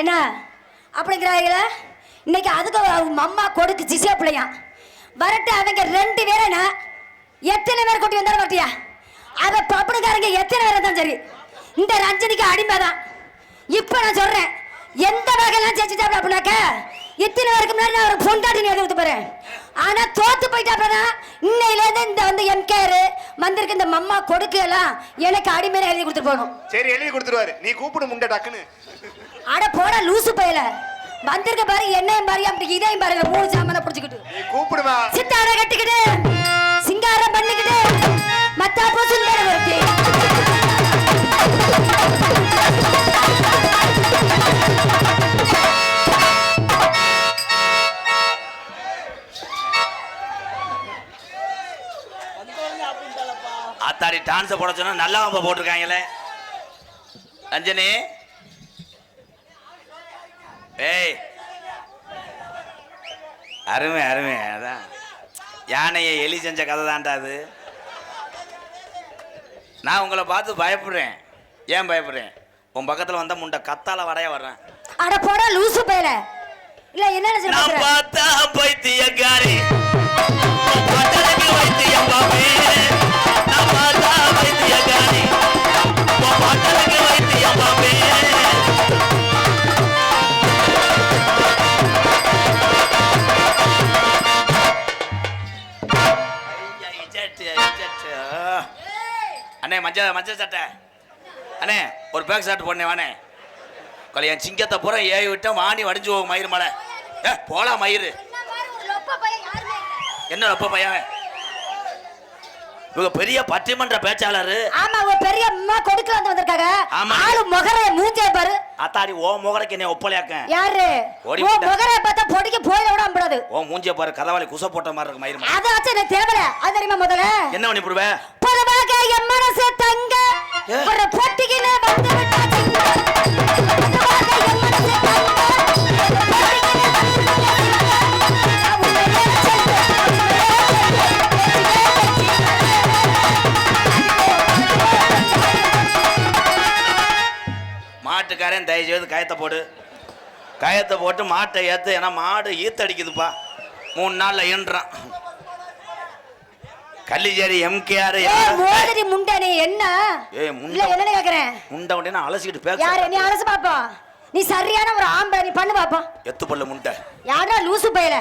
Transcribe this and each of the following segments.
என்ன அப்படிங்கிறாங்கள? இன்னைக்கு அதுக்கு அவங்க அம்மா கொடுக்கு சிசியா பிள்ளையா வரட்டு. அவங்க 2 பேரை எத்தனை பேர் கூட்டி வந்தாலும் வரட்டியா? அவ பப்பனுக்காரங்க எத்தனை பேர் இருந்தாலும் சரி, இந்த ரஞ்சனிக்கு அடிமை தான். இப்ப நான் சொல்றேன், எந்த வகையெல்லாம் செஞ்சுட்டாப்ல அப்படின்னாக்க இத்தனை பேருக்கு முன்னாடி நான் ஒரு பொண்டாட்டி எழுதி கொடுத்து போறேன். ஆனா தோத்து போயிட்டாப்லனா இன்னையிலேருந்து இந்த வந்து எம்கேரு வந்திருக்கு இந்த மம்மா கொடுக்கு எல்லாம் எனக்கு அடிமையை எழுதி கொடுத்துட்டு போகணும். சரி, எழுதி கொடுத்துருவாரு. நீ கூப்பிடு முண்டை டக்குன்னு. அட போட லூசு பையல வந்திருக்க பாரு, என்னையும் பாரு அப்படி இதையும் பாருங்க, 3 சாமான பிடிச்சிக்கிட்டு நீ கூப்பிடுமா? சித்தார கட்டிக்கிட்டு சிங்காரம் பண்ணிக்கிட்டு மத்தாப்பு சுந்தர வருத்தி ஆத்தாடி டான்ஸை போட சொன்னா நல்லா போட்டிருக்காங்களே. ரஞ்சனி ஏய், அருமை அருமை. அதான் யானையை எலி செஞ்ச கதை தான்டா அது. நான் உங்களை பார்த்து பயப்படுறேன். ஏன் பயப்படுறேன்? உன் பக்கத்தில் வந்த முண்டை கத்தால வரைய வர்றேன். அட போட லூசு பையல. இல்ல என்ன நான் பார்த்தா பைத்தியக்காரி, பட்டலுக்கு வைத்தியம் பாப்பே. நான் பார்த்தா பைத்தியக்காரி, பட்டலுக்கு வைத்தியம் பாப்பே. அண்ணே மஞ்சள் சட்டை அண்ணே, ஒரு பேக் ஷர்ட் போடனே வானே. என் சிங்கத்தை பூரா ஏவி விட்டா வாணி வடிஞ்சு போகும் மயிறு மலை. போலாம் மயிறு. என்ன லொப்ப பையன்? இவங்க பெரிய பட்டிமன்ற பேச்சாளர். ஆமா, ஒரு பெரிய அம்மா கொடுக்க வந்திருக்காங்க. ஆளு முகரை மூஞ்சே பாரு. அத்தாடி ஓ முகரைக்கு என்ன ஒப்பலையாக்க? யாரு ஓ முகரை பார்த்தா பொடிக்கு போயிட விட முடியாது. ஓ மூஞ்சே பாரு, கதவாளி குச போட்ட மாதிரி இருக்கு மயிறு. அத வச்சு எனக்கு தேவல. அது தெரியுமா? முதல்ல என்ன பண்ணி போடுவே? பொதுவாக என் மனசு தங்க ஒரு பொட்டிக்கினே வந்து விட்டாச்சு. பொதுவாக என் மனசு தங்க மாட்டுக்காரன் தயவு செய்து கயத்தை போட்டு மாட்டை ஏத்து. ஏன்னா மாடு ஈத்தடிக்குதுப்பா. 3 நாள்ல ஈன்றான். கள்ளிச்சேரி எம்கேஆர் மோதிரி முண்டனே. என்ன இல்ல என்ன கேக்குறேன்? முண்டை முண்டை அலசிக்கிட்டு பேச. யாரு நீ அலசு பாப்பா? நீ சரியான ஒரு ஆம்பளை, நீ பண்ணு பாப்பா. எத்து பல்ல முண்டை. யாரா லூசு பையல?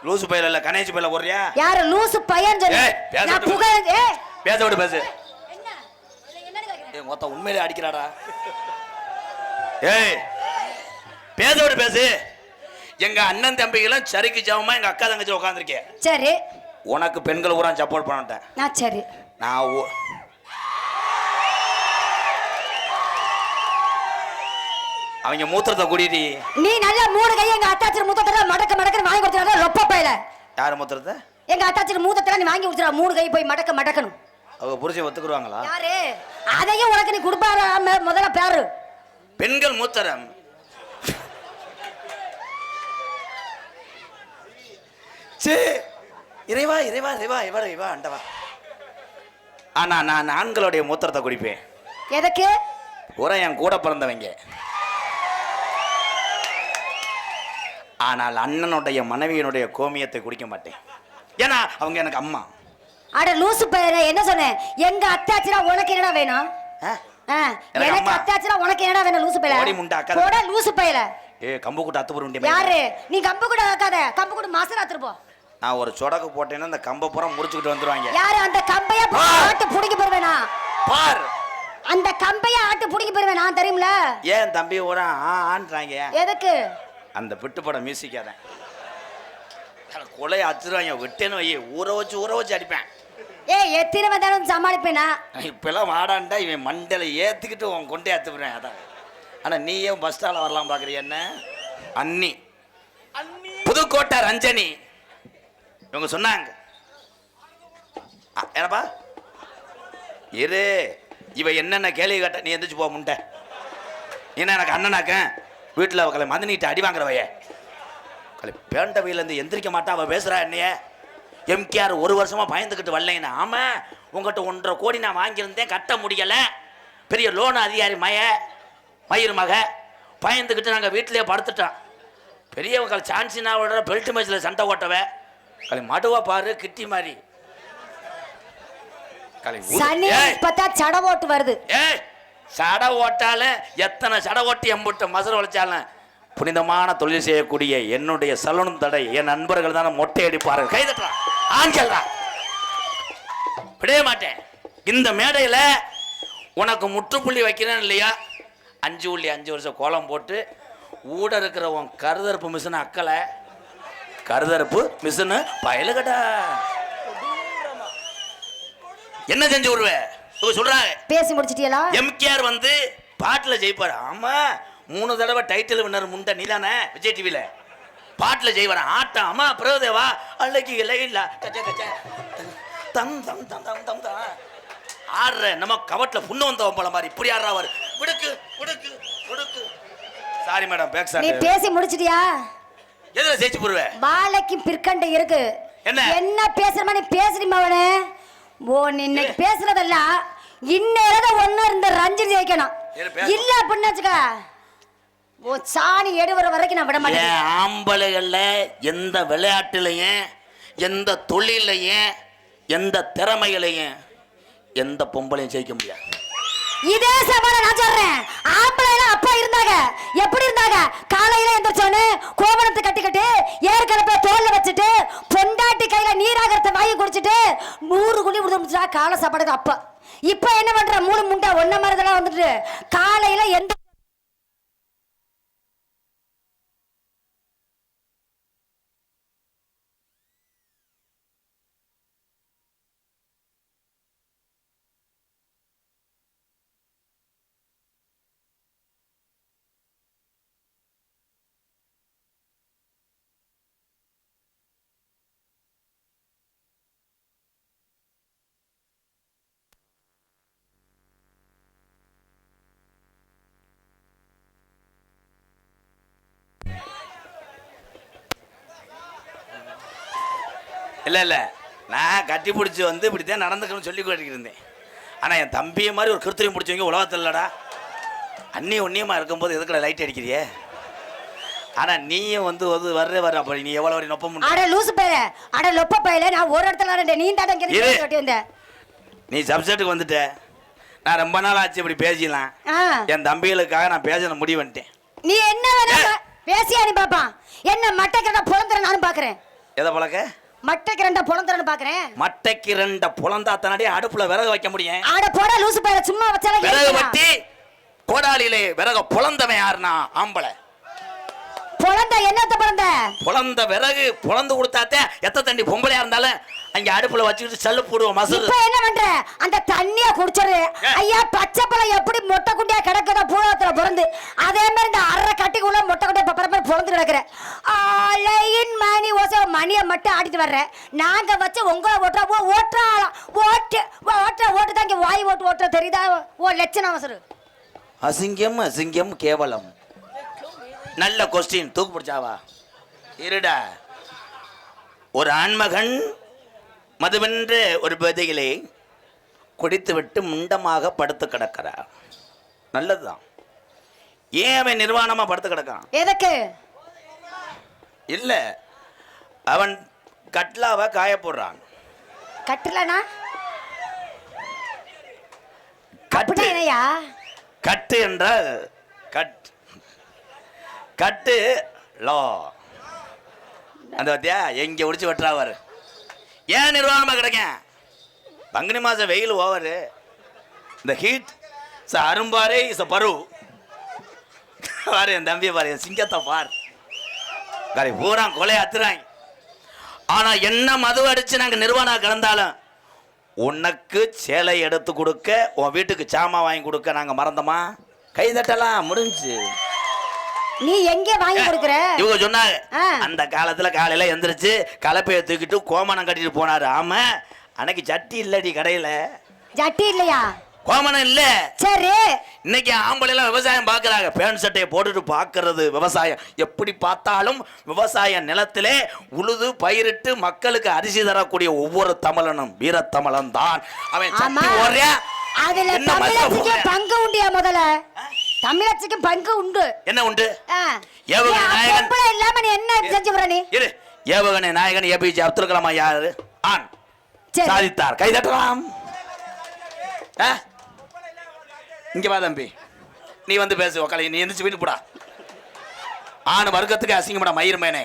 லூசு பையல இல்ல, கணேஷ் பையல போறியா? யாரு லூசு பையன் சொல்லு. நான் புகழ பேச விடு பேசு. என்ன என்னன்னு கேக்குறேன்? ஏய் மொத்த உண்மையிலே அடிக்கறாடா. ஏய் பேச விடு பேசு. எங்க அண்ணன் தம்பிகளும் சரிக்கு ஜாவமா எங்க அக்கா தங்கச்சி உட்கார்ந்திருக்கேன். சரி, உனக்கு பெண்கள் ஊரா சப்போர்ட் பண்ணட்டேன். நான் சரி நான் அவங்க மூத்திரத்தை குடிடி. நீ நல்ல 3 கை எங்க அத்தாச்சி மூத்தத்துல மடக்க வாங்கி கொடுத்துறாத லொப்ப பையல. யார் மூத்திரத்தை? எங்க அத்தாச்சி மூத்தத்துல நீ வாங்கி கொடுத்துறா. 3 கை போய் மடக்கணும். அவங்க புருஷன் ஒத்துக்குறாங்களா? யாரு? அதையும் உனக்கு நீ குடுப்பாரு முதல்ல பேரு. பெண்கள் மூத்திரம். சே இறைவா இறைவா இறைவா இவா இவா அண்டவா. ஆனா நான் ஆண்களுடைய மூத்திரத்தை குடிப்பேன். எதுக்கு? ஒரு என் கூட பிறந்தவங்க. ஆனால் அண்ணனுடைய மனைவியினுடைய கோமியத்தை குடிக்க மாட்டேன். ஏன்னா அவங்க எனக்கு அம்மா. அட லூசு பையல, என்ன சொன்னேன்? எங்க அத்தாச்சினா உனக்கு என்னடா வேணும்? எனக்கு அத்தாச்சினா உனக்கு என்னடா வேணும்? லூசு பையல ஓடி முண்டை அக்கா. போடா லூசு பையல. கம்பு கூட அத்து போற. யாரு நீ? கம்பு கூட ஆக்காத, கம்பு கூட மாசம் ஆத்துறப்போ. நான் ஒரு சொடக்கு போட்டேன்னா அந்த கம்பை பூரா முடிச்சுக்கிட்டு வந்துருவாங்க. யாரு? அந்த கம்பைய ஆட்டு புடிக்க போறவேனா பார். அந்த கம்பைய ஆட்டு புடிக்க போறவேனா தெரியும்ல? ஏன் தம்பி ஊரா ஆன்றாங்க? எதுக்கு? அந்த பிட்டு படம் மியூசிக்காத கொலையை அச்சுருவாங்க. விட்டேன்னு வை, ஊற வச்சு அடிப்பேன். எத்தனை வந்தாலும் சமாளிப்பேனா? இப்பெல்லாம் வாடாண்டா இவன் மண்டல ஏத்துக்கிட்டு உன் கொண்டே அத்துறேன். அதான். ஆனா நீ ஏன் பஸ் ஸ்டால வரலாம் பாக்குறிய? என்ன அண்ணி புதுக்கோட்டை ரஞ்சனி இவங்க சொன்னாங்க. ஏனப்பா இரு, இவ என்னென்ன கேள்வி கேட்ட நீ எந்திரிச்சு போ முண்டை. என்ன எனக்கு அண்ணனாக்க வீட்டில் அவளை மதனிட்டு அடி வாங்குறவைய பேண்ட வீலேருந்து எந்திரிக்க மாட்டா. அவள் பேசுகிறா என்னைய எம்கேஆர் 1 வருஷமா பயந்துக்கிட்டு வரலைங்கண்ணா. ஆமாம், உங்கள்கிட்ட 1.5 கோடி நான் வாங்கியிருந்தேன், கட்ட முடியலை. பெரிய லோன் அதிகாரி மயிர் மக பயந்துக்கிட்டு நாங்கள் வீட்டிலேயே படுத்துட்டோம். பெரியவங்க சான்சினா விடுற பெல்ட் மேட்ச்சில் சண்டை ஓட்டவே களி மடுவா பாரு கிட்டி மாதிரி சனி இப்பதான் சட ஓட்டு வருது. ஏய் சடை ஓட்டாலும் எத்தனை சடை ஓட்டி எம்பிட்ட மசர வளைச்சாலும் புனிதமான தொழில் செய்யக்கூடிய என்னுடைய சலூன் தடை என் நண்பர்கள் தானே மொட்டை அடிப்பார்கள். கைதட்டா ஆண்கள் தான் விடவே மாட்டேன். இந்த மேடையில் உனக்கு முற்றுப்புள்ளி வைக்கிறேன் இல்லையா 5 வருஷம் கோலம் போட்டு ஊட இருக்கிற உன் கருதறுப்பு மிஷின் அக்கலை கருதறுப்பு மிஷினு பயலுகட்டா என்ன செஞ்சு விடுவேன் சொல்றாங்க. பேசி முடிச்சிட்டீங்களா? எம்கேஆர் வந்து பாட்டில் ஜெயிப்பாரு. ஆமா 3 தடவை டைட்டில் வின்னர் முண்டை நீதானே விஜய் டிவியில் பாட்டில் ஜெயிவார ஆட்டம். அம்மா பிரபுதேவா அன்னைக்கு இல்ல கச்ச கச்ச தம் தம் தம் தம் தம் தான் ஆடுற நம்ம கவட்டில் புண்ணு வந்தவன் போல மாதிரி இப்படி ஆடுறாரு. விடுக்கு விடுக்கு விடுக்கு. சாரி மேடம் பேக் சார். நீ பேசி முடிச்சிட்டியா? எதுல ஜெயிச்சு போடுவேன்? பாலைக்கு பிற்கண்டை இருக்கு. என்ன பேசுறமா நீ பேசுறீமா அவனே? ஓ நீ இன்னைக்கு பேசுறதெல்லாம் இன்னும் ஒண்ணு இந்த ரஞ்சித் ஜெயிக்கணும் இல்ல அப்படின்னாச்சுக்க ஓ சாணி எடுவர வரைக்கும் நான் விட மாட்டேன். ஆம்பளைகள்ல எந்த விளையாட்டுலையும் எந்த தொழிலையும் எந்த திறமைகளையும் எந்த பொம்பளையும் ஜெயிக்க முடியாது. இதே சவால நான் சொல்றேன். ஆம்பளைல அப்பா இருந்தாங்க எப்படி இருந்தாங்க? காலையில எந்திரச்சோன்னு கோவணத்தை கட்டிக்கிட்டு ஏற்கனவே தோல்ல வச்சுட்டு பொண்டாட்டி கையில நீராகரத்தை வாங்கி குடிச்சிட்டு 100 குழி விடுதா காலை சாப்பாடுக்கு அப்பா. இப்ப என்ன பண்ற 3 முண்டை ஒன்ன மாதிரிதெல்லாம் வந்துட்டு காலையில எந்த இல்லை நான் கட்டி பிடிச்சி வந்து இப்படி தான் நடந்துக்கணும்னு சொல்லி கொடுத்துட்டு இருந்தேன். ஆனால் என் தம்பியை மாதிரி ஒரு கிருத்திரியம் பிடிச்சவங்க உலகத்தில் இல்லைடா. அண்ணி ஒன்னியமாக இருக்கும்போது எதுக்குள்ள லைட் அடிக்கிறியே? ஆனால் நீயும் வந்து வர்ற அப்போ நீ எவ்வளோ வரை நொப்ப முடியும்? அட லூசு பேர அட லொப்ப பையில நான் ஒரு இடத்துல வரேன். நீ தான் கட்டி வந்த. நீ சப்ஜெக்ட்டுக்கு வந்துட்ட. நான் ரொம்ப நாள் ஆச்சு இப்படி பேசிடலாம். என் தம்பிகளுக்காக நான் பேச முடிவு பண்ணிட்டேன். நீ என்ன வேணா பேசியா நீ பாப்பா? என்ன மட்டைக்கிறத புலந்துற நானும் பார்க்குறேன். எதை பழக்க? மட்டைக்கு 2 புலந்தரன்னு பாக்குறேன். மட்டைக்கு 2 புலந்தா தானடி அடுப்புல விறகு வைக்க முடியும். ஆட போட லூசு பேர சும்மா வச்சால விறகு வட்டி கோடாலிலே விறகு புலந்தவன் யாருன்னா ஆம்பளை. புலந்த என்னத்த புலந்த? புலந்த விறகு புலந்து கொடுத்தாத்தே எத்த தண்ணி பொம்பளையா இருந்தாலும் அங்க அடுப்புல வச்சுக்கிட்டு சல்லு போடுவோம் மசரு. இப்ப என்ன பண்ற? அந்த தண்ணிய குடிச்சரு. ஐயா பச்சை பழம் எப்படி மொட்டை குண்டியா கிடக்குதோ பூலத்துல பிறந்து அதே மாதிரி இந்த அரை கட்டிக்குள்ள மொட்டை குண்டியா பப்பரமா பிறந்து கிடக்குற ஆலையின் மணி ஓசை மணியை மட்டும் ஆடிட்டு வர்ற. நாங்க வச்சு உங்களை ஓட்டுறாலாம் ஓட்டு தான் இங்க வாய் ஓட்டு தெரியுதா? ஓ லட்சணம் அவசரு. அசிங்கம் அசிங்கம் கேவலம். நல்ல கொஸ்டின் தூக்கு பிடிச்சாவா இருடா. ஒரு ஆண்மகன் மதுவென்ற ஒரு பதிகளை குடித்துவிட்டு முண்டமாக படுத்து கிடக்கிறார். நல்லதுதான். ஏன் அவன் நிர்வாணமா படுத்து கிடக்கான்? எதுக்கு? இல்ல அவன் கட்லாவை காய போடுறான். கட்டலனா கட்டு என்னையா? கட்டு என்றால் கட்டு லோ அந்த பத்தியா எங்க ஒடிச்சு வெட்டுறாவாரு. ஏன் நிர்வாகமாக கிடைக்கேன்? பங்குனி மாதம் வெயில் ஓவரு. இந்த ஹீட் அரும்பாரே இஸ் பரு பாரு. என் தம்பியை பாரு, என் சிங்கத்தை பார். கரை பூரா கொலையை அத்துறாங்க. ஆனா என்ன மது அடிச்சு நாங்க நிர்வாணம் கிடந்தாலும் உனக்கு சேலை எடுத்து கொடுக்க உன் வீட்டுக்கு சாமா வாங்கி கொடுக்க நாங்க மறந்தோமா? கைதட்டலாம் முடிஞ்சு. நீ எங்கே வாங்கி கொடுக்குற? இவங்க சொன்னாங்க அந்த காலத்துல காலையில எந்திரிச்சு கலப்பையை தூக்கிட்டு கோமணம் கட்டிட்டு போனாரு. ஆமா அன்னைக்கு சட்டி இல்லடி கடையில. சட்டி இல்லையா? கோமணம் இல்ல. சரி இன்னைக்கு ஆம்பளை எல்லாம் விவசாயம் பாக்குறாங்க. பேண்ட் சட்டையை போட்டுட்டு பாக்குறது விவசாயம். எப்படி பார்த்தாலும் விவசாய நிலத்திலே உழுது பயிரிட்டு மக்களுக்கு அரிசி தரக்கூடிய ஒவ்வொரு தமிழனும் வீரத்தமிழன் தான். அவன் சட்டி ஓடுறியா? அதுல தமிழத்துக்கு பங்கு உண்டியா? முதல்ல தமிழச்சிக்கு பங்கு உண்டு. என்ன உண்டு? ஆ. ஏவுகணை நீ நாயகன். பொம்பளை இல்லாம நீ என்ன செஞ்சு போற நீ? இரு. ஏவுகணை நாயகன் ஏபிஜே அப்துல் கலாம் யாரு? ஆண். சரி. சாதித்தார். கை தட்டலாம். இங்க வா தம்பி, நீ வந்து பேசு. உக்காளி, நீ எந்திரிச்சு வீட்டு போடா. ஆண் வர்க்கத்துக்கு அசிங்கப்படா மயிர் மேனே.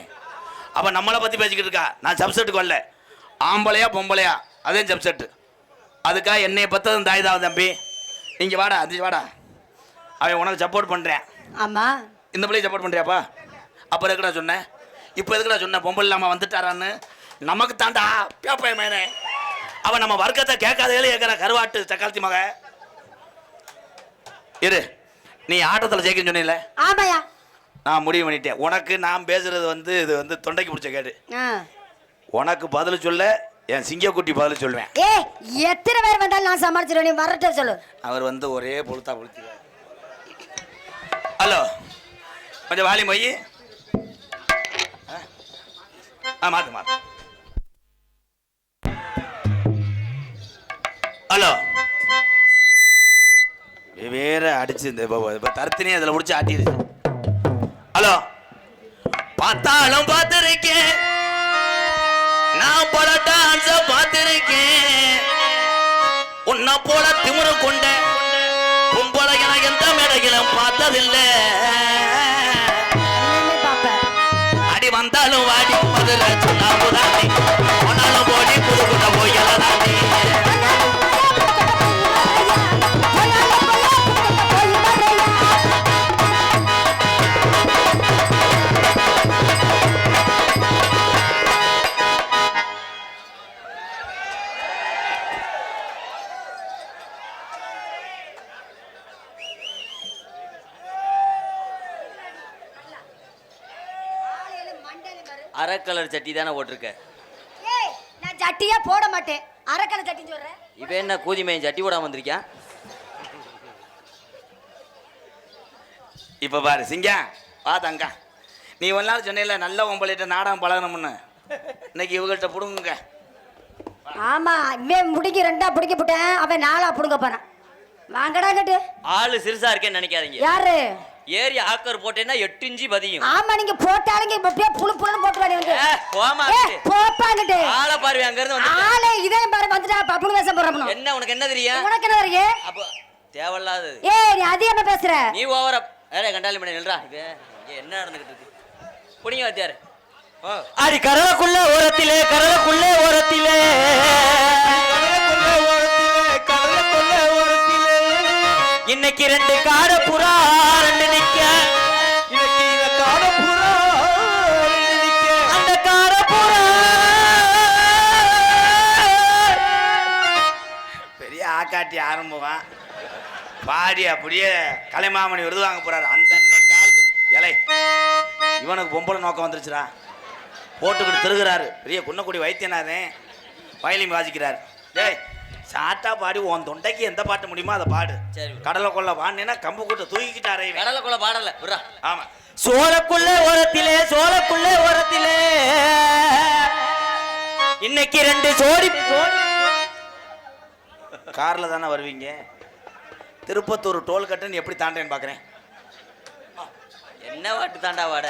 அப்ப நம்மளை பத்தி பேசிக்கிட்டு இருக்கா. நான் சப்செட்டுக்கு வரல. ஆம்பளையா பொம்பளையா அதே சப்செட்டு. அதுக்காக என்னைய பத்ததும் தாய்தான் தம்பி. நீங்க வாடா, அது வாடா. அவன் உனக்கு சப்போர்ட் பண்றேன். ஆமா. இந்த பிள்ளைய சப்போர்ட் பண்றியாப்பா? அப்புறம் எதுக்குடா சொன்னேன்? இப்போ எதுக்குடா சொன்ன பொம்பளை இல்லாம வந்துட்டாரான்னு? நமக்கு தாண்டா பேப்பை மேனே. அவன் நம்ம வர்க்கத்தை கேட்காதே கேட்கிற கருவாட்டு சக்காலத்தி மக. இரு, நீ ஆட்டத்தில் ஜெயிக்கன்னு சொன்ன. ஆமாயா, நான் முடிவு பண்ணிட்டேன். உனக்கு நான் பேசுறது இது தொண்டைக்கு பிடிச்ச கேடு. உனக்கு பதில் சொல்ல என் சிங்கக்குட்டி பதில் சொல்லுவேன். ஏ, எத்தனை பேர் வந்தாலும் நான் சமாளிச்சிருவேன். நீ வரட்ட சொல்லு. அவர் ஒரே பொழுத்தா பொழுத்திடுவார். ஹலோ, கொஞ்சம் வாலி மொய். மாத்து. ஹலோ, வேற அடிச்சு இந்த தரத்தினே அதில் முடிச்சு ஆட்டிடுச்சு. ஹலோ, பார்த்தாலும் பார்த்திருக்கேன், நான் பல டான்ஸ பார்த்திருக்கேன். உன்னை போல திமுற கொண்ட பொம்பளை எனக்கு எந்த மேடைகளும் பார்த்ததில்லை. அடி வந்தாலும் வாடி மதுரை சொன்னா புதாடி, போனாலும் போடி புதுக்குட்ட போயலாடி. அரை கலர் சட்டி தானே போட்டிருக்க? ஏய், நான் சட்டியே போட மாட்டேன். அரை கலர் சட்டின்னு சொல்றேன். இவன் என்ன கூதிமையன் சட்டி போடாம வந்திருக்கான்? இப்ப பாரு சிங்கம், தங்கா, நீ ஒரு நாள் சொன்ன நல்ல பொம்பளைகிட்ட நாடகம் பழகணும்னு. இன்னைக்கு இவங்கள்ட்ட புடுங்க. ஆமா, இவன் முடிக்க 2ஆ பிடிக்க போட்டேன். அவன் 4ஆ புடுங்க போறான். வாங்கடா கட்டு. ஆளு சிறுசா இருக்கேன்னு நினைக்காதீங்க. யாரு? ஏரி ஆக்கர் போட்டேன்னா 8 இன்ச்சு பதியும். ஆமா, நீங்க போட்டாலுங்க அப்படியே புளு புளுன்னு போட்டுவாடி வந்து. போமா போப்பாங்கட்டு. ஆளை பாரு, அங்க இருந்து வந்து. ஆளே இதே பாரு வந்துட்டா பப்புனு வேஷம் போறறணும். என்ன உனக்கு என்ன தெரியும்? உனக்கு என்ன தெரியும்? அப்ப தேவல்லாதது. ஏய், நீ அதிகமா பேசுற. நீ ஓவரா. ஏடா கண்டாலி மணி நில்றா. இங்க என்ன நடந்துகிட்டு இருக்கு? புடிங்க வாத்தியாரு. அடி கரலுக்குள்ள ஓரத்திலே, கரலுக்குள்ள ஓரத்திலே, இன்னைக்கு 2 காட புறா 2 நிக்க. இன்னைக்கு இந்த காட புறா 2 நிக்க. அந்த காட புறா பெரிய ஆக்காட்டி ஆரம்பம் பாடி அப்படியே கலைமாமணி விருது வாங்க போறாரு. அந்த கால் இலை இவனுக்கு பொம்பளை நோக்கம் வந்துருச்சுடா. போட்டுக்கிட்டு திருகிறாரு. பெரிய குன்னக்குடி வைத்தியநாதே வயலின் வாசிக்கிறார். டேய், சாட்டா பாடி உன் தொண்டைக்கு எந்த பாட்டு முடியுமோ அதை பாடு. சரி. கடலை கொள்ள வாண்டினா கம்பு கூட்ட தூக்கிக்கிட்டாரே. கடலை கொள்ள பாடல விட்றா. ஆமா. சோளக்குள்ள ஓரத்திலே, சோளக்குள்ள ஓரத்திலே, இன்னைக்கு 2 ஜோடி. கார்ல தானே வருவீங்க? திருப்பத்தூர் டோல் கட்டுன்னு எப்படி தாண்டேன்னு பாக்குறேன். என்ன வாட்டு தாண்டா வாட?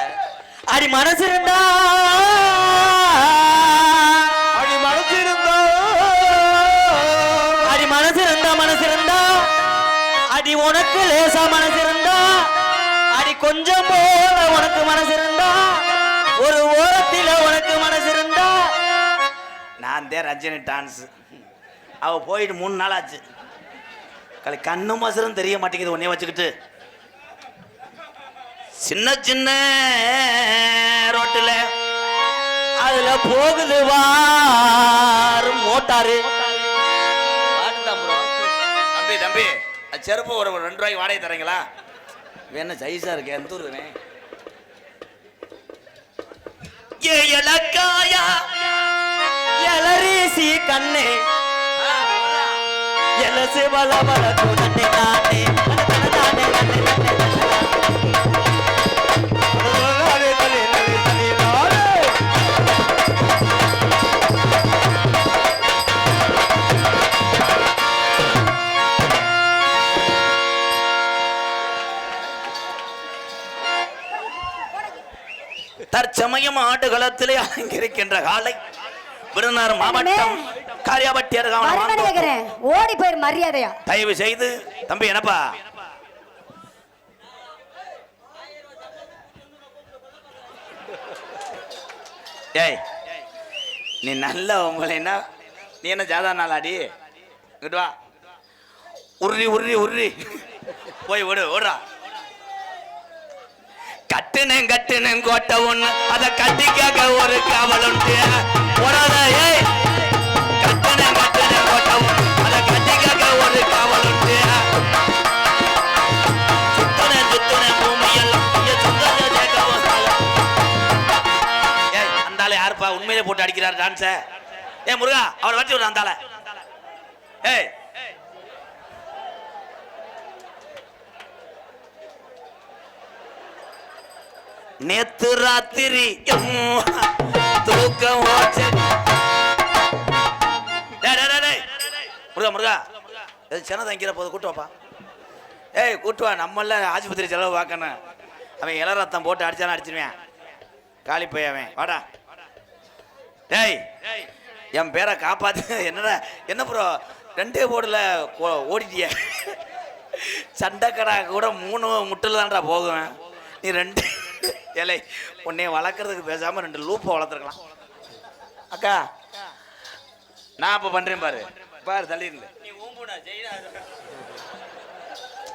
அடி மனசு இருந்தா, அடி மனசு இருந்தா, அடி மனசு இருந்தா, மனசு இருந்தா, அடி உனக்கு லேசா மனசு இருந்தா, அடி கொஞ்சம் போல உனக்கு மனசு இருந்தா, ஒரு ஓரத்தில உனக்கு மனசு இருந்தா. நான் தான் ரஜினி டான்ஸ். அவ போயிட்டு 3 நாள் ஆச்சு. கண்ணு மசரும் தெரிய மாட்டேங்குது உன்னைய வச்சுக்கிட்டு. சின்ன சின்ன ரோட்டுல அதுல போகுது வாரு மோட்டாரு. தம்பி தம்பி, செருப்பு ஒரு 2 ரூபாய்க்கு வாடகை தரீங்களா? வேணா சைஸா இருக்கு. எந்த ஊர் வேணும்? ஏ இலக்காயா எலரீசி கண்ணே, எலசு வள வள துணே நானே நானே நானே தற்சமயம் ஆடுகளத்திலே அலங்கரிக்கின்ற காலை விருதுநகர் மாவட்டம் காரியாபட்டி கேக்குறேன் ஓடி போயிரு மரியாதையா. தயவு செய்து தம்பி என்னப்பா ஏய் நீ நல்ல உங்களைன்னா நீ என்ன ஜாதா நாளாடி இங்கிட்டு வா உருறி உருறி உருறி போய் விடு ஓடுறா கட்டுனேன் கோட்டை ஒண்ணு அதை கட்டிக்காக ஒரு காவல் உண்டு ஓடாத ஏய் கட்டுனேன் கோட்டை ஒண்ணு அதை கட்டிக்காக ஒரு காவல் உண்டு சுத்துனேன் பூமியெல்லாம் ஏய் அந்தால யாருப்பா உண்மையிலே போட்டு அடிக்கிறார் டான்ஸ ஏய் முருகா அவர் வச்சு விடுற அந்தால ஏய் நேத்து ராத்திரி தூக்கம் முருகா முருகா சென்னை தங்கிற போது கூட்டு வாப்பா ஏய் கூட்டு வா நம்மள ஆஸ்பத்திரி செலவு பார்க்கணும் அவன் இள ரத்தம் போட்டு அடிச்சாலும் அடிச்சிருவேன் காலி போய் அவன் வாடா டேய் என் பேரை காப்பாத்து என்னடா என்ன ப்ரோ 2 போர்டில் ஓடிட்டிய சண்டைக்கடா கூட 3 முட்டில் தான்டா போகுவேன் நீ 2 ஏலே உன்னைய வளர்க்குறதுக்கு பேசாமல் 2 லூப்பை வளர்த்துருக்கலாம் அக்கா நான் இப்போ பண்ணுறேன் பாரு பாரு தள்ளிருந்து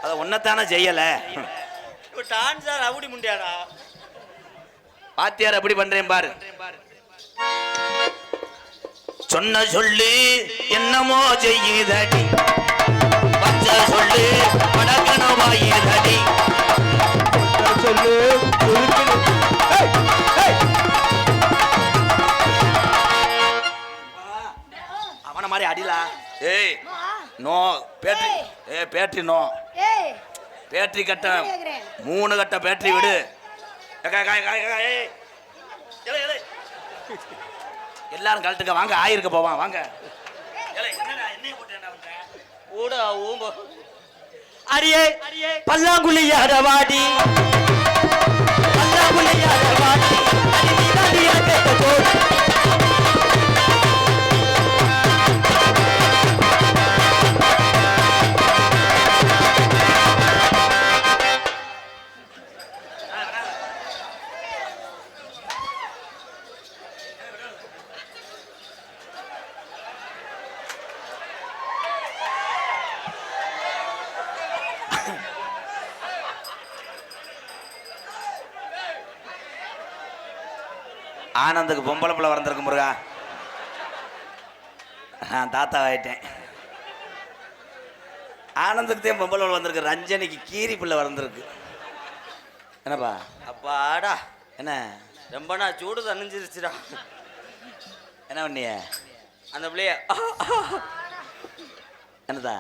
அதை ஒன்னத்தானே செய்யலை டான்ஸார் அப்படி முண்டியாடா பாத்தியார் அப்படி பண்றேன் பாரு சொன்ன சொல்லு என்னமோ செய்யுதடி பச்சை சொல்லு படக்கணவாயுதடி சொல்லு அவன மாதிரி அடிலா ஏய் no battery battery no battery கட்ட 3 கட்ட பேட்டரி விடு எல்லாரும் கழட்டுங்க வாங்க ஆயிருக்க போவான் வாங்க அடியே பல்லாங்குழியாட வாடி பல்லாங்குழியாட வாடி அடி நீதாடியா கேட்ட போடு ஆனந்துக்கு பொம்பளை பிள்ளை வந்திருக்கு முருகா நான் தாத்தா ஆயிட்டேன் ஆனந்துக்கு தான் பொம்பளை பிள்ளை வந்திருக்கு ரஞ்சனிக்கு கீரி பிள்ளை வந்திருக்கு என்னப்பா அப்பாடா என்ன ரொம்ப நான் சூடு தணிஞ்சிருச்சுடா என்ன பண்ணிய அந்த பிள்ளைய என்னதா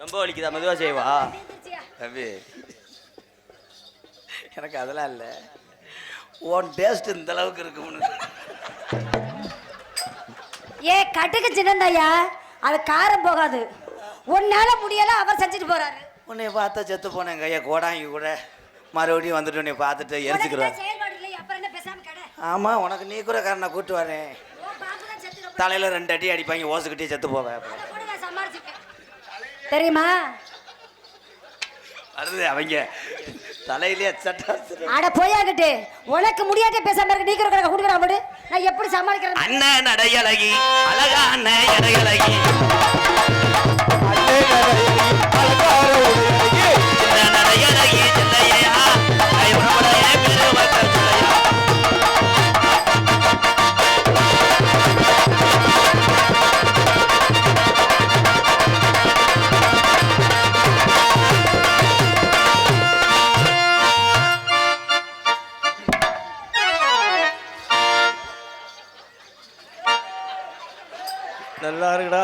ரொம்ப வலிக்குதா மெதுவா செய்வா தம்பி எனக்கு அதெல்லாம் இல்லை உன் டேஸ்ட் இந்த அளவுக்கு இருக்கும்னு ஏ கட்டுக்கு சின்னந்தாயா அது காரம் போகாது உன்னால முடியல அவர் செஞ்சுட்டு போறாரு உன்னை பார்த்தா செத்து போனேன் கையை கோடாங்கி கூட மறுபடியும் வந்துட்டு உன்னை பார்த்துட்டு எரிச்சுக்கிறேன் ஆமா உனக்கு நீ கூட காரனை கூட்டு வரேன் தலையில 2 அடி அடிப்பாங்க ஓசுக்கிட்டே செத்து போவேன் தெரியுமா வருது அவங்க தலையிலே சட்டா அட போயாகிட்டு உனக்கு முடியாட்டே பேசாம இருக்கு நீக்கிற கணக்கு குடுக்குறா போடு நான் எப்படி சமாளிக்கிறது அண்ணன் நடையழகி அழகான இடையழகி நடையழகி சொல்லையா நல்லா இருக்குடா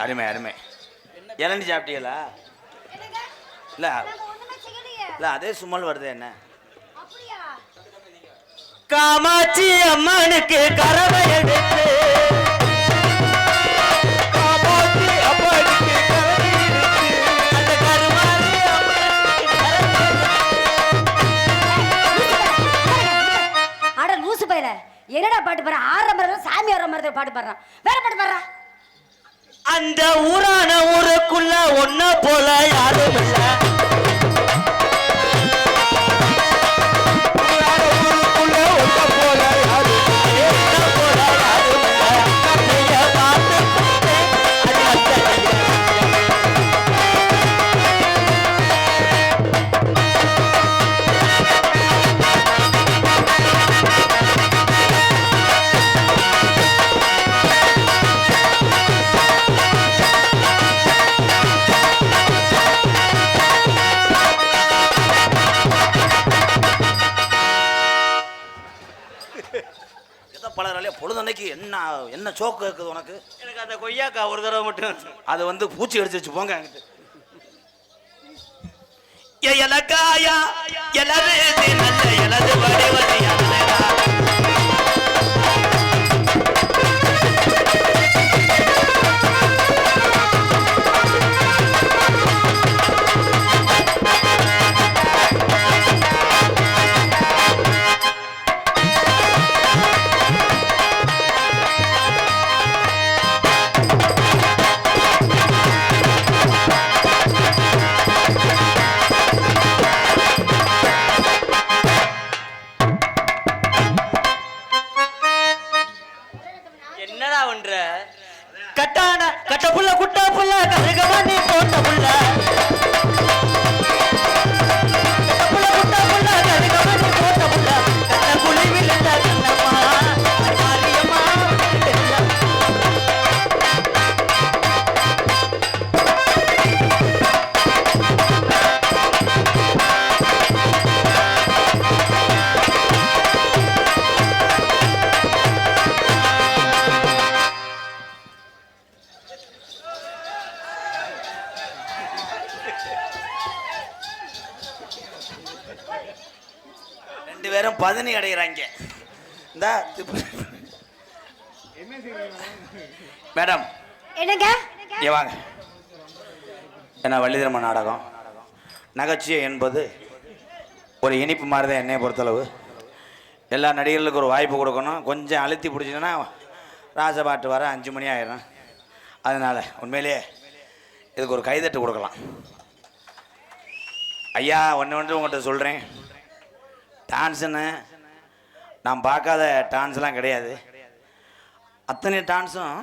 அருமை அருமை இளநீ சாப்பிட்டீங்களா இல்ல இல்ல அதே சும்மல் வருது என்ன காமாட்சி அம்மனுக்கு கரவை எடுத்து காமாட்சி அம்மனுக்கு என்னடா பாட்டு பாடுறான்? ஆறாம் மரம் சாமி ஆறாம் மரத்தில் பாட்டு பாடுறான். வேற பாட்டு பாடுறான். அந்த ஊரான ஊருக்குள்ள ஒன்ன போல யாரும் இல்ல. பொழுதன்னைக்கு என்ன என்ன சோக்கு இருக்குது உனக்கு? எனக்கு அந்த கொய்யாக்கா ஒரு தடவை மட்டும் அது வந்து பூச்சி அடிச்சிச்சு போங்க. எலக்காயா எலது நல்ல எலது வடிவதி கட்டான கட்ட புள்ள குட்டா புள்ள கருகமா நீ போட்ட புள்ள புள்ள குட்டா புள்ள கருகமா நீ போட்ட புள்ள கட்ட புலி விழுந்த கண்ணம்மா மாரியம்மா. ரெண்டு பேரும் பதனி அடைகிறாங்க. இந்த மேடம் என்னங்க? ஏ வாங்க. ஏன்னா வள்ளிதர்ம நாடகம் நகைச்சுவை என்பது ஒரு இனிப்பு மாதிரி தான் என்னையை பொறுத்தளவு. எல்லா நடிகர்களுக்கும் ஒரு வாய்ப்பு கொடுக்கணும். கொஞ்சம் அழுத்தி பிடிச்சிங்கன்னா ராஜபாட்டு வர 5 மணி ஆயிடும். அதனால் உண்மையிலேயே இதுக்கு ஒரு கைதட்டு கொடுக்கலாம். ஐயா ஒன்று உங்கள்கிட்ட சொல்கிறேன். டான்ஸுன்னு நான் பார்க்காத டான்ஸ்லாம் கிடையாது. அத்தனை டான்ஸும்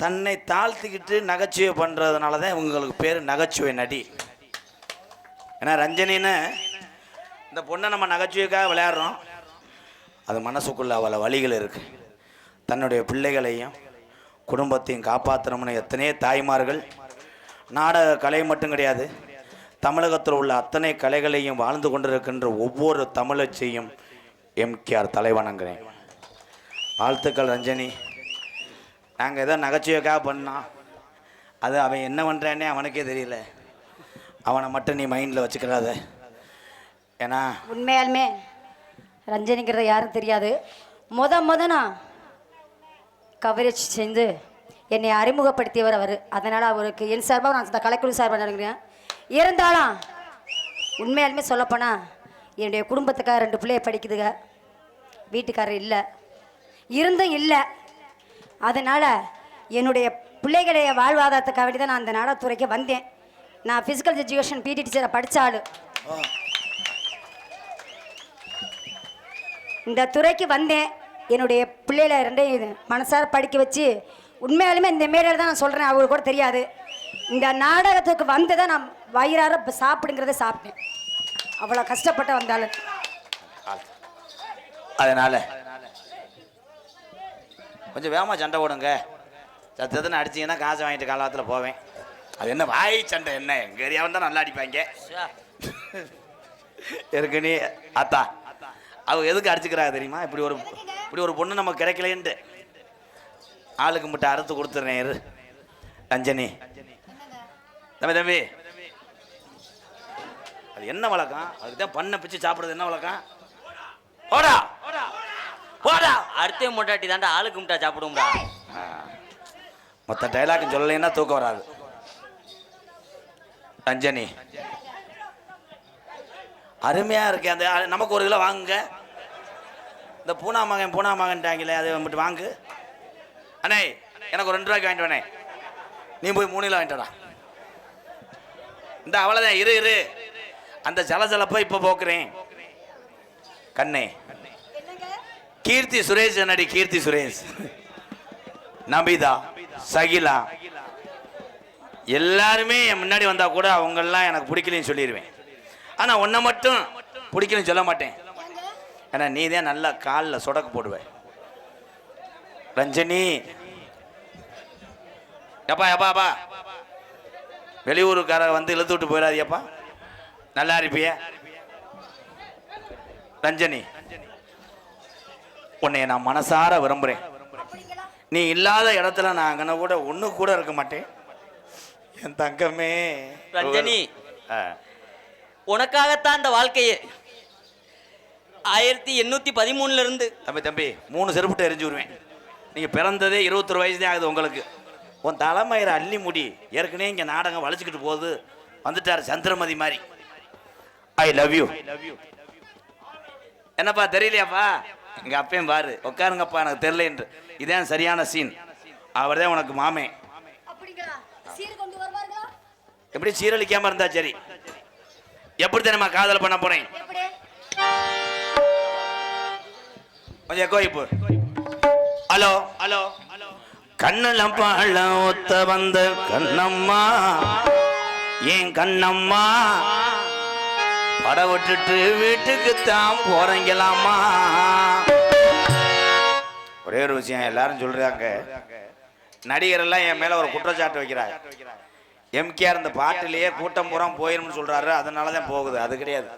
தன்னை தாழ்த்திக்கிட்டு நகைச்சுவை பண்ணுறதுனால தான் உங்களுக்கு பேர் நகைச்சுவை நடி. ஏன்னா ரஞ்சனின்னு இந்த பொண்ணை நம்ம நகைச்சுவைக்காக விளையாடுறோம். அது மனசுக்குள்ளே அவளை வழிகள் இருக்குது. தன்னுடைய பிள்ளைகளையும் குடும்பத்தையும் காப்பாற்றணும்னு எத்தனையோ தாய்மார்கள் நாடக கலை மட்டும் கிடையாது, தமிழகத்தில் உள்ள அத்தனை கலைகளையும் வாழ்ந்து கொண்டிருக்கின்ற ஒவ்வொரு தமிழச்சியும் எம்கேஆர் தலைவணங்குறேன். வாழ்த்துக்கள் ரஞ்சனி. நாங்கள் ஏதோ நகைச்சுவைக்காக பண்ணோம். அது அவன் என்ன பண்ணுறானே அவனுக்கே தெரியல. அவனை மட்டும் நீ மைண்டில் வச்சுக்கிறாத. ஏன்னா உண்மையாலுமே ரஞ்சனிங்கிறத யாரும் தெரியாது. நான் கவரேஜ் செஞ்சு என்னை அறிமுகப்படுத்தியவர் அவர். அதனால் அவருக்கு என் சார்பாக நான் இந்த கலைக்குழு சார்பாக நினைக்கிறேன். இருந்தாலும் உண்மையாலுமே சொல்லப்போனால் என்னுடைய குடும்பத்துக்காக 2 பிள்ளைய படிக்குதுங்க. வீட்டுக்காரர் இல்லை, இருந்தும் இல்லை. அதனால் என்னுடைய பிள்ளைகளுடைய வாழ்வாதாரத்துக்காக வேண்டி தான் நான் அந்த நாடகத்துறைக்கு வந்தேன். நான் ஃபிசிக்கல் எஜுகேஷன் பிடி டீச்சரை படித்த ஆள். இந்த துறைக்கு வந்தேன். என்னுடைய பிள்ளைகளை 2 மனசார படிக்க வச்சு உண்மையாலுமே இந்த மேடையில் தான் நான் சொல்கிறேன். அவங்களுக்கு கூட தெரியாது. இந்த நாடகத்துக்கு வந்து தான் நான் வயிறார சாப்பிடுங்கிறத சாப்பிட்டேன். அவ்வளோ கஷ்டப்பட்டு வந்தாலும். அதனால் கொஞ்சம் வேகமாக சண்டை போடுங்க. சத்தத்துன்னு அடிச்சிங்கன்னா காசு வாங்கிட்டு காலத்தில் போவேன். அது என்ன வாய் சண்டை? என்ன எங்கள் ஏரியாவில் தான் நல்லா அடிப்பாங்க. இருக்குன்னு அத்தா அவங்க எதுக்கு அடிச்சுக்கிறாங்க தெரியுமா? இப்படி ஒரு பொண்ணு நமக்கு கிடைக்கலேன்ட்டு ஆளுக்கு மட்டும் அறுத்து கொடுத்துட்றேன். இரு ரஞ்சனி. தம்பி அது என்ன வழக்கம்? அதுக்கு தான் பண்ண பிச்சு சாப்பிட்றது என்ன வழக்கம்? ஓடா போடா. அடுத்த மொட்டாட்டி தாண்டா ஆளுக்கு முட்டா சாப்பிடும்டா. மொத்த டைலாக் சொல்லலைன்னா தூக்கம் வராது. ரஞ்சனி அருமையா இருக்கு. அந்த நமக்கு 1 கிலோ வாங்குங்க. இந்த பூனா மகன்ட்டாங்களே அதை மட்டும் வாங்கு. அண்ணே எனக்கு ஒரு 2 ரூபாய்க்கு வாங்கிட்டு வேணே. நீ போய் 3 கிலோ வாங்கிட்டடா. இந்த அவ்வளோதான். இரு அந்த சலசலப்பை இப்போ போக்குறேன். கண்ணே கீர்த்தி சுரேஷ் நடி. கீர்த்தி சுரேஷ், நபிதா, சகிலா எல்லாருமே என் முன்னாடி வந்தா கூட அவங்கெல்லாம் எனக்கு பிடிக்கலன்னு சொல்லிடுவேன். ஆனால் உன்னை மட்டும் பிடிக்கலன்னு சொல்ல மாட்டேன். ஏன்னா நீ தான் நல்லா காலில் சொடக்கு போடுவேன். ரஞ்சனி எப்பா வெளியூருக்கார வந்து இழுத்து விட்டு போயிடாதியப்பா. நல்லா இருப்பிய ரஞ்சனி. உன்னை நான் மனசார விரும்புகிறேன். நீ இல்லாத இடத்துல நான் அங்கே கூட ஒன்று கூட இருக்க மாட்டேன். என் தங்கமே ரஞ்சனி, உனக்காகத்தான் இந்த வாழ்க்கையே 1813 இருந்து. தம்பி 3 செருப்புட்டு எரிஞ்சு விடுவேன். நீங்கள் பிறந்ததே 21 வயசு தான் ஆகுது உங்களுக்கு. உன் தலைமயிர அள்ளி முடி ஏற்கனவே இங்கே நாடகம் வளைச்சிக்கிட்டு போகுது. வந்துட்டார் சந்திரமதி மாதிரி. I love you. என்னப்பா தெரியலையாப்பா? எங்க அப்பையும் பாரு, உட்காருங்கப்பா எனக்கு தெரியல என்று. இதான் சரியான சீன். அவர் தான் உனக்கு மாமே. எப்படி சீரழிக்காம இருந்தா சரி. எப்படி தெரியுமா காதல் பண்ண போறேன்? கொஞ்சம் எக்கோ இப்போ. ஹலோ ஹலோ கண்ணுல பாழ ஒத்த வந்த கண்ணம்மா, ஏன் கண்ணம்மா பட விட்டுட்டு வீட்டுக்கு தான் போறீங்களாமா. ஒரே ஒரு விஷயம் எல்லாரும் சொல்றாங்க, நடிகர் எல்லாம் என் மேல ஒரு குற்றச்சாட்டு வைக்கிறாங்க. எம்கேஆர் இந்த பாட்டிலேயே கூட்டம் பூரா போயிரும்னு சொல்றாரு, அதனாலதான் போகுது. அது கிடையாது.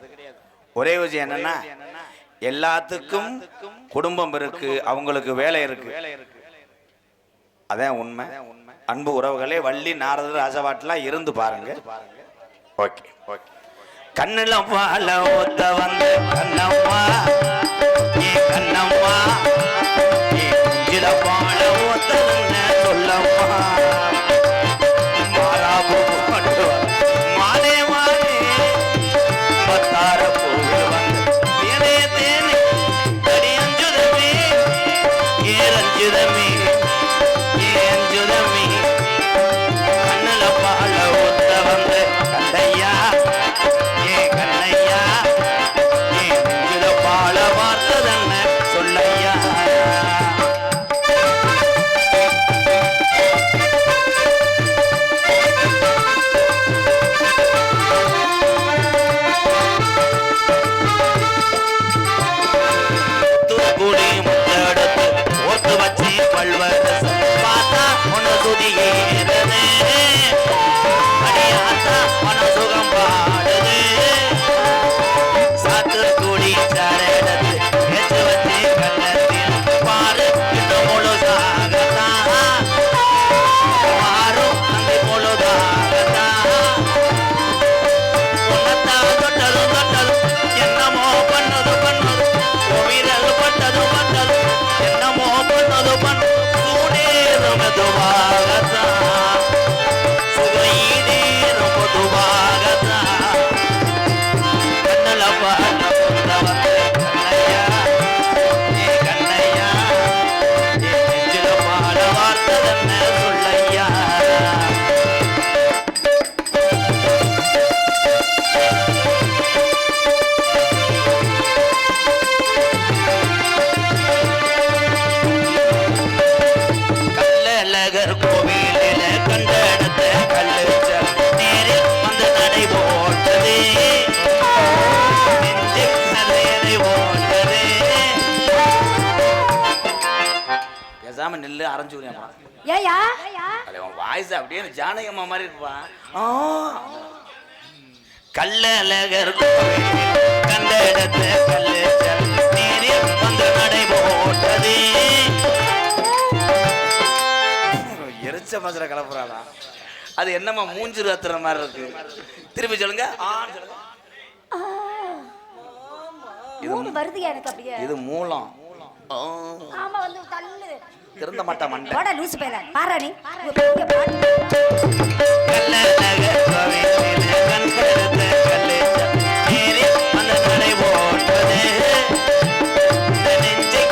ஒரே விஷயம் என்னன்னா, எல்லாத்துக்கும் குடும்பம் இருக்கு, அவங்களுக்கு வேலை இருக்கு. அதான் உண்மை. அன்பு உறவுகளே, வள்ளி நாரதர் ராசவாட்டெல்லாம் இருந்து பாருங்க. Okay okay. கண்ணுல பால ஒத்த வந்த கண்ணம்மா, ஏ கண்ணம்மா, ஏ குஞ்சில பால ஒத்தன்னு சொல்லம்மா. மாறாபு கொண்டு மானே மானே பத்தார பூவில் வந்து தேனே தேனே தடி அஞ்சுதமே, ஏ ரஞ்சுதமே, ஏ அஞ்சுதமே. கண்ணுல பால ஒத்த வந்த கண்டையா, கண்ணையா, ஏ நெஞ்சில பால வார்த்ததன்ன சொல்லையா. தூக்குடி முத்தெடுத்து ஓட்டு வச்சு பல்வரசம் பார்த்தா உன துதியேறது, அடியாத்தா மன சுகம் பாடுது. சாத்து கூடி சரடத்து ஏற்று வச்சு கண்ணத்தில் பாரு இன்னும் முழுதாகத்தான் மாறும் அங்கு முழுதாகத்தான். உன்னத்தான் தொட்டதும் தொட்டதும் என்னமோ பண்ணது பண்ணது, உயிரல் பட்டது பட்டது என்னமோ பண்ணது பண்ணது. சூடேறும் மெதுவாகத்தான், சுகையீடேறும் பொதுவாகத்தான். கண்ணுல பால ஒத்த வந்து கண்ணையா, ஏ கண்ணையா, ஏ நெஞ்சில பால வார்த்ததென்ன சொல்லையா. கள்ளழகர் கோவிலில கண்ட இடத்த கல்லுச்ச நேரில் வந்து நடை போட்டது, நெஞ்சில் நடையடை போட்டது. பேசாம நெல்லு அரைஞ்சு ஏயா வாய்ஸ் அப்படியே ஜானகம்மா மாதிரி இருப்பான். கள்ளழகர் கோவிலில் கண்ட இடத்த கல்லுச்ச நேரில் வந்து நடை போட்டது. எரிச்ச மதுரை கிளப்புறாளா? அது என்னம்மா மூஞ்சு ரத்துற மாதிரி இருக்கு. திருப்பி சொல்லுங்க. மூணு வருது எனக்கு அப்படியே. இது மூலம். ஆமா வந்து தள்ளு திருந்த மாட்டா மண்டை. போடா லூசு பேர பாரா நீ உங்க பெரிய பாட்டு. கள்ளழகர் கோவிலில கண்டெடுத்த கல்லுச்ச நேரில் வந்து நடை போட்டது, நெஞ்சை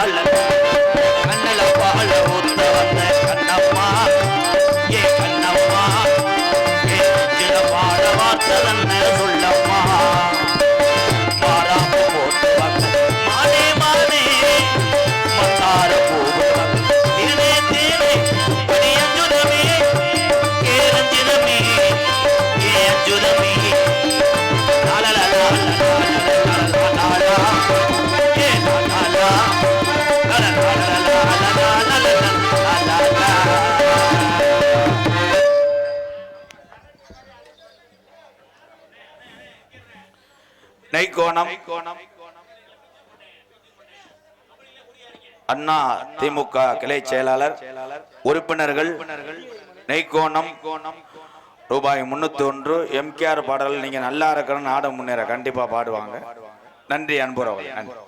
கண்ணல பால ஊத்த வந்த கண்ணம்மா ஏ கண்ணம்மா ஏ சில பாட வார்த்தை தன்ன சொல்லம்மா மாறாம போட்டு வந்த மானே மானே மத்தார பூவு தேனே தேனே படி அஞ்சுதமே ஏ ரஞ்சிதமே ஏ அஞ்சுதமே நெய்கோணம் அண்ணா திமுக கிளை செயலாளர் உறுப்பினர்கள் நெய்கோணம் ரூபாய் 301 எம்கேஆர் பாடல் நீங்க நல்லா இருக்கணும் நாடு முன்னேற கண்டிப்பா பாடுவாங்க. நன்றி அன்புறவர்கள் நன்றி.